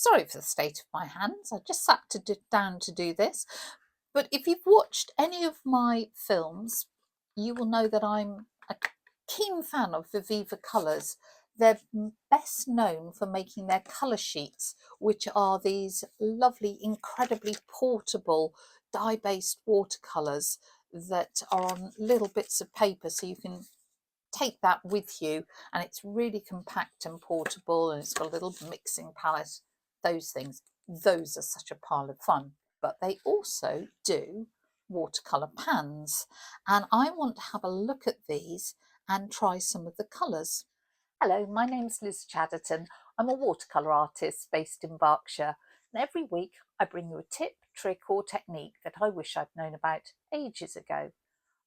Sorry for the state of my hands. I just sat down to do this. But if you've watched any of my films, you will know that I'm a keen fan of Viviva colours. They're best known for making their colour sheets, which are these lovely, incredibly portable dye-based watercolours that are on little bits of paper, so you can take that with you, and it's really compact and portable, and it's got a little mixing palette. Those are such a pile of fun. But they also do watercolour pans, and I want to have a look at these and try some of the colours. Hello, my name's Liz Chatterton. I'm a watercolour artist based in Berkshire, and every week I bring you a tip, trick or technique that I wish I'd known about ages ago.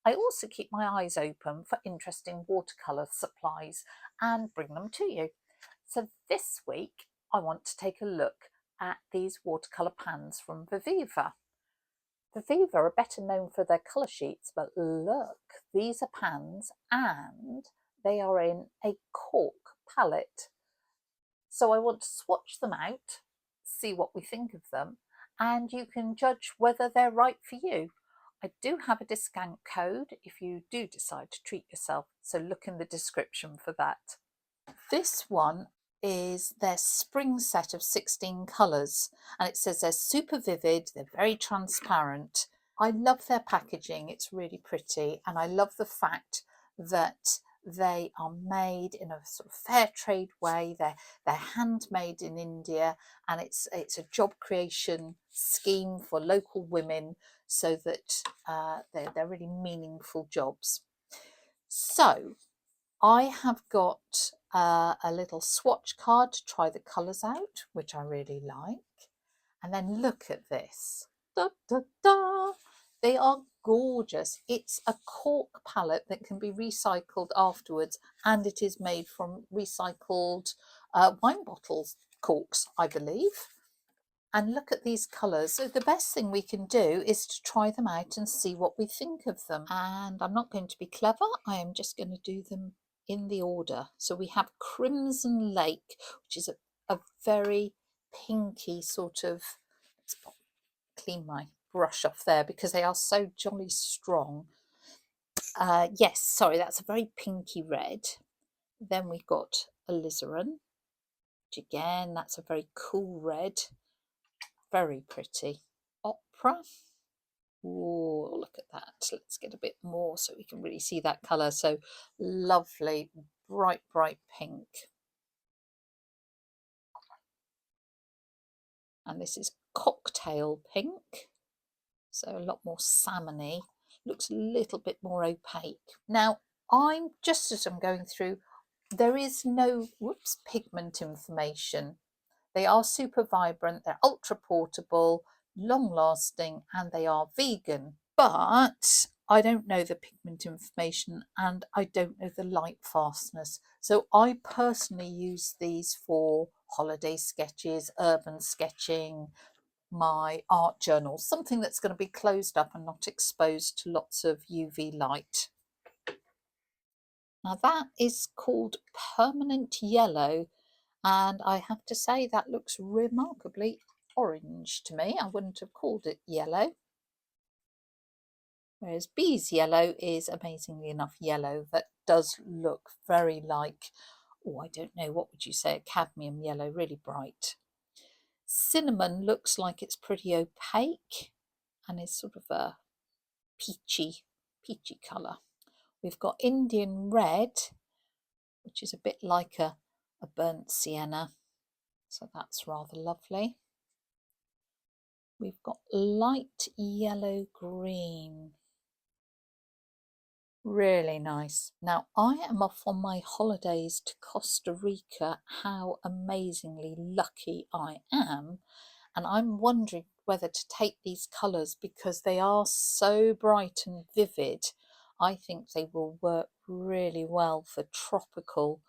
I also keep my eyes open for interesting watercolour supplies and bring them to you. So this week I want to take a look at these watercolour pans from Viviva. Viviva are better known for their colour sheets, but look, these are pans and they are in a cork palette. So I want to swatch them out, see what we think of them, and you can judge whether they're right for you. I do have a discount code if you do decide to treat yourself, so look in the description for that. This one is their spring set of 16 colours, and it says they're super vivid, they're very transparent. I love their packaging, it's really pretty, and I love the fact that they are made in a sort of fair trade way. They're handmade in India, and it's a job creation scheme for local women, so that they're really meaningful jobs. So I have got a little swatch card to try the colours out, which I really like. And then look at this. Da, da, da. They are gorgeous. It's a cork palette that can be recycled afterwards, and it is made from recycled wine bottles corks, I believe. And look at these colours. So the best thing we can do is to try them out and see what we think of them. And I'm not going to be clever. I am just going to do them in the order. So we have Crimson Lake, which is a very pinky sort of, let's clean my brush off there because they are so jolly strong. Yes, sorry, that's a very pinky red. Then we've got alizarin, which again, that's a very cool red. Very pretty. Opera. Oh, look at that. Let's get a bit more so we can really see that colour. So lovely, bright, bright pink. And this is cocktail pink. So a lot more salmony. Looks a little bit more opaque. Now, just as I'm going through, there is no pigment information. They are super vibrant, they're ultra portable, long lasting, and they are vegan. But I don't know the pigment information and I don't know the light fastness. So I personally use these for holiday sketches, urban sketching, my art journal, something that's going to be closed up and not exposed to lots of UV light. Now that is called Permanent Yellow. And I have to say that looks remarkably orange to me. I wouldn't have called it yellow. Whereas Bee's Yellow is amazingly enough yellow. That does look very like, oh, I don't know, what would you say, a cadmium yellow, really bright. Cinnamon looks like it's pretty opaque and is sort of a peachy colour. We've got Indian Red, which is a bit like a burnt sienna. So that's rather lovely. We've got light yellow green. Really nice. Now I am off on my holidays to Costa Rica. How amazingly lucky I am. And I'm wondering whether to take these colours because they are so bright and vivid. I think they will work really well for tropical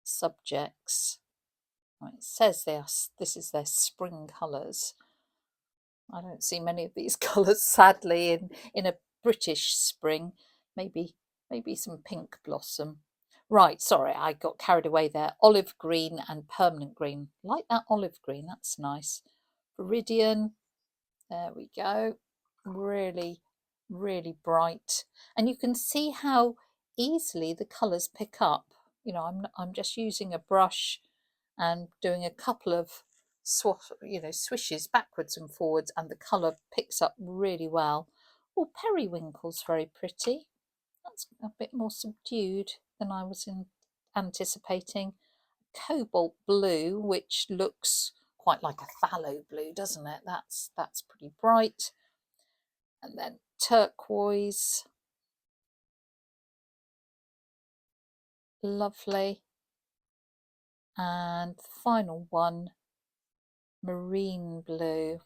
subjects. It says this is their spring colours. I don't see many of these colours, sadly, in a British spring. Maybe some pink blossom. Right, sorry, I got carried away there. Olive green and permanent green. Like that olive green, that's nice. Viridian, there we go. Really, really bright. And you can see how easily the colours pick up. You know, I'm just using a brush and doing a couple of swishes backwards and forwards, and the colour picks up really well. Oh, periwinkle's very pretty. That's a bit more subdued than I was anticipating. Cobalt blue, which looks quite like a phthalo blue, doesn't it? That's pretty bright. And then turquoise, lovely. And the final one, marine blue.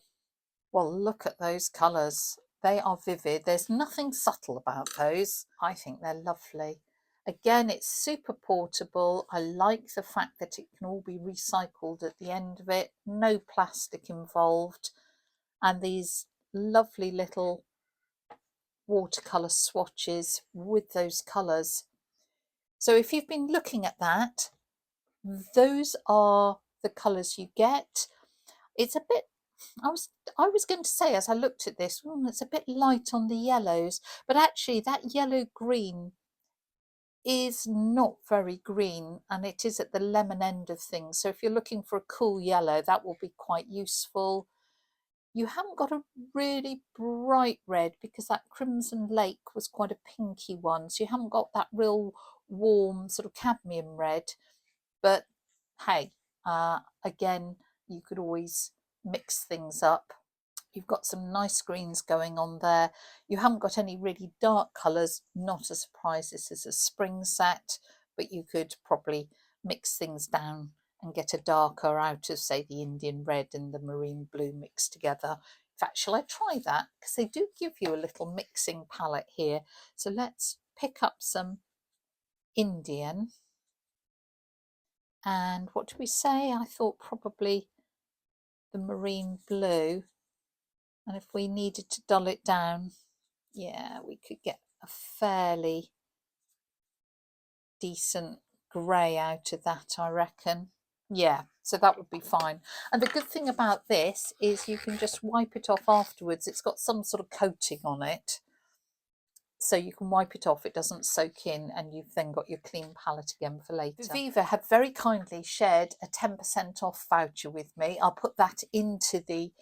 Well, look at those colours. They are vivid. There's nothing subtle about those. I think they're lovely. Again, it's super portable. I like the fact that it can all be recycled at the end of it. No plastic involved. And these lovely little watercolour swatches with those colours. So if you've been looking at that, those are the colours you get. It's a bit, I was going to say as I looked at this, it's a bit light on the yellows, but actually that yellow green is not very green, and it is at the lemon end of things. So if you're looking for a cool yellow, that will be quite useful. You haven't got a really bright red because that Crimson Lake was quite a pinky one. So you haven't got that real warm sort of cadmium red. But hey, again, you could always mix things up. You've got some nice greens going on there. You haven't got any really dark colours, not a surprise. This is a spring set, but you could probably mix things down and get a darker out of, say, the Indian red and the marine blue mixed together. In fact, shall I try that? Because they do give you a little mixing palette here. So let's pick up some Indian. And what do we say? I thought probably the marine blue. And if we needed to dull it down, yeah, we could get a fairly decent grey out of that, I reckon. Yeah, so that would be fine. And the good thing about this is you can just wipe it off afterwards. It's got some sort of coating on it, so you can wipe it off, it doesn't soak in, and you've then got your clean palette again for later. Viviva have very kindly shared a 10% off voucher with me. I'll put that into the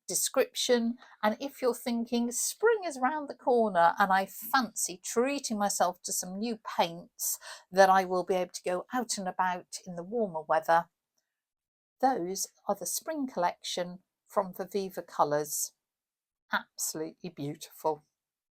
description. And if you're thinking spring is around the corner and I fancy treating myself to some new paints that I will be able to go out and about in the warmer weather, those are the spring collection from Viviva Colours. Absolutely beautiful.